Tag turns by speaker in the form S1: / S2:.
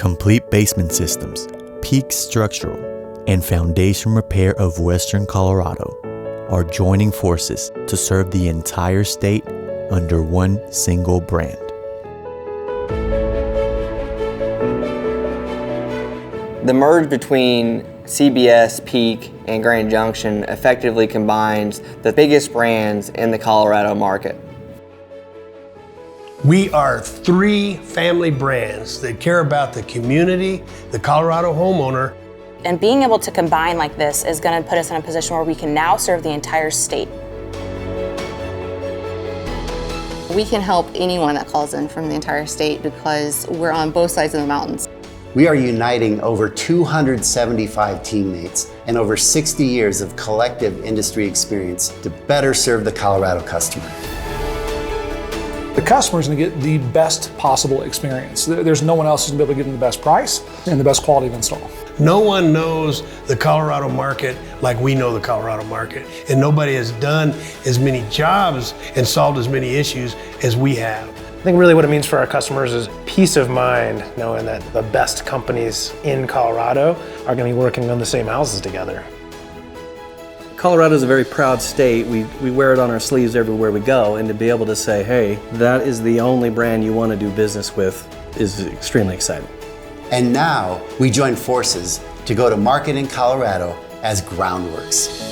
S1: Complete Basement Systems, Peak Structural, and Foundation Repair of Western Colorado are joining forces to serve the entire state under one single brand.
S2: The merge between CBS, Peak, and Grand Junction effectively combines the biggest brands in the Colorado market.
S3: We are three family brands that care about the community, the Colorado homeowner.
S4: And being able to combine like this is going to put us in a position where we can now serve the entire state.
S5: We can help anyone that calls in from the entire state because we're on both sides of the mountains.
S6: We are uniting over 275 teammates and over 60 years of collective industry experience to better serve the Colorado customer.
S7: The customer's gonna get the best possible experience. There's no one else who's gonna be able to give them the best price and the best quality of install.
S3: No one knows the Colorado market like we know the Colorado market, and nobody has done as many jobs and solved as many issues as we have.
S8: I think really what it means for our customers is peace of mind, knowing that the best companies in Colorado are going to be working on the same houses together.
S9: Colorado is a very proud state. We wear it on our sleeves everywhere we go, and to be able to say, hey, that is the only brand you want to do business with is extremely exciting.
S6: And now we join forces to go to market in Colorado as Groundworks.